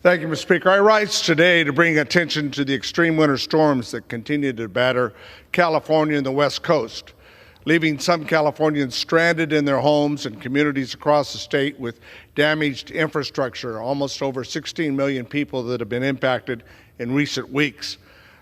Thank you, Mr. Speaker. I rise today to bring attention to the extreme winter storms that continue to batter California and the West Coast, leaving some Californians stranded in their homes and communities across the state with damaged infrastructure, almost over 16 million people that have been impacted in recent weeks.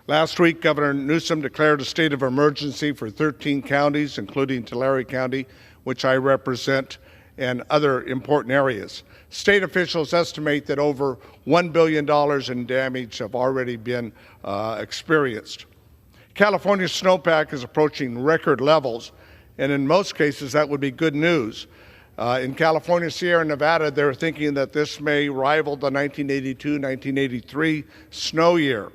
Last week, Governor Newsom declared a state of emergency for 13 counties, including Tulare County, which I represent, and other important areas. State officials estimate that over $1 billion in damage have already been experienced. California's snowpack is approaching record levels, and in most cases that would be good news. In California, Sierra Nevada, they're thinking that this may rival the 1982-1983 snow year.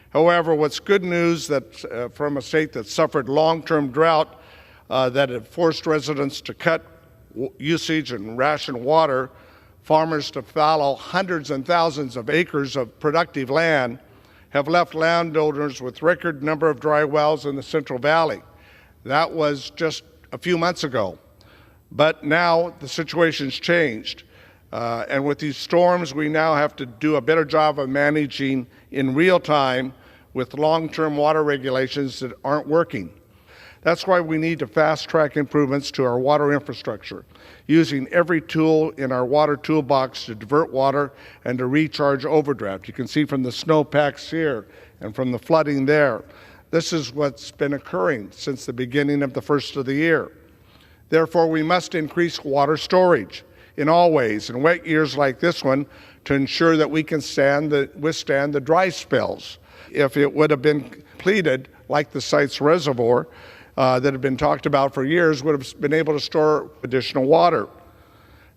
However, what's good news that from a state that suffered long-term drought that had forced residents to cut usage and ration water, farmers to fallow hundreds and thousands of acres of productive land, have left landowners with record number of dry wells in the Central Valley. That was just a few months ago. But now the situation's changed. And with these storms, we now have to do a better job of managing in real time with long-term water regulations that aren't working. That's why we need to fast-track improvements to our water infrastructure, using every tool in our water toolbox to divert water and to recharge overdraft. You can see from the snowpacks here and from the flooding there. This is what's been occurring since the beginning of the first of the year. Therefore, we must increase water storage in all ways, in wet years like this one, to ensure that we can withstand the dry spells. If it would have been completed, like the site's reservoir, that had been talked about for years, would have been able to store additional water.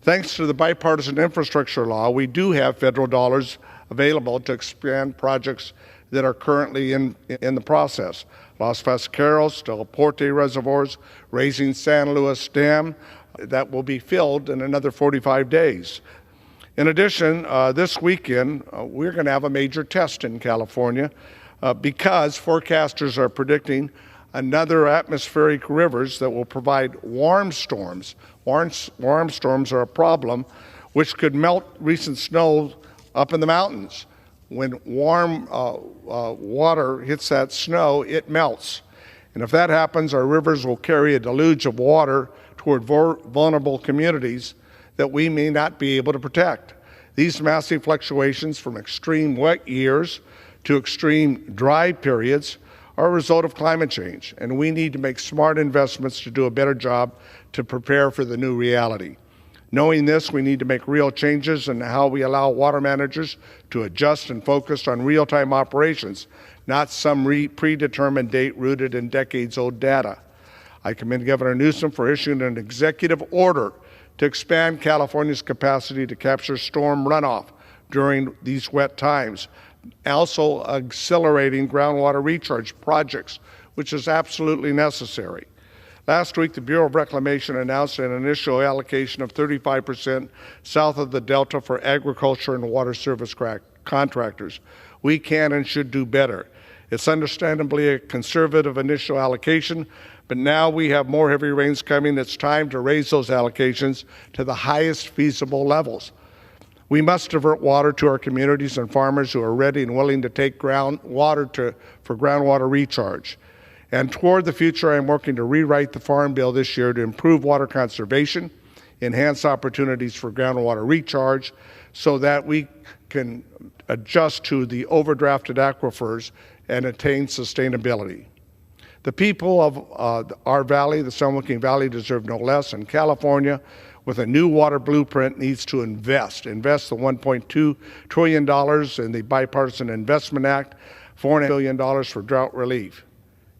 Thanks to the bipartisan infrastructure law, we do have federal dollars available to expand projects that are currently in the process. Los Vasqueros, Del Porte reservoirs, raising San Luis Dam, that will be filled in another 45 days. In addition, this weekend, we're going to have a major test in California because forecasters are predicting another atmospheric rivers that will provide warm storms. Warm storms are a problem which could melt recent snow up in the mountains. When warm water hits that snow, it melts. And if that happens, our rivers will carry a deluge of water toward vulnerable communities that we may not be able to protect. These massive fluctuations from extreme wet years to extreme dry periods are a result of climate change, and we need to make smart investments to do a better job to prepare for the new reality. Knowing this, we need to make real changes in how we allow water managers to adjust and focus on real-time operations, not some predetermined date rooted in decades-old data. I commend Governor Newsom for issuing an executive order to expand California's capacity to capture storm runoff during these wet times, also accelerating groundwater recharge projects, which is absolutely necessary. Last week, the Bureau of Reclamation announced an initial allocation of 35% south of the Delta for agriculture and water service contractors. We can and should do better. It's understandably a conservative initial allocation, but now we have more heavy rains coming. It's time to raise those allocations to the highest feasible levels. We must divert water to our communities and farmers who are ready and willing to take groundwater for groundwater recharge. And toward the future, I'm working to rewrite the Farm Bill this year to improve water conservation, enhance opportunities for groundwater recharge, so that we can adjust to the overdrafted aquifers and attain sustainability. The people of our valley, the San Joaquin Valley, deserve no less, and California, with a new water blueprint, needs to invest the $1.2 trillion in the Bipartisan Investment Act, $4 billion for drought relief.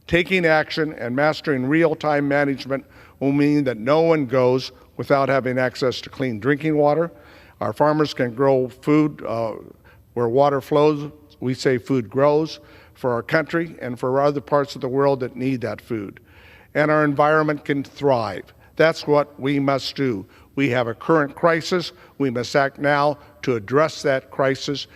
Taking action and mastering real-time management will mean that no one goes without having access to clean drinking water. Our farmers can grow food where water flows. We say food grows for our country and for other parts of the world that need that food. And our environment can thrive. That's what we must do. We have a current crisis. We must act now to address that crisis.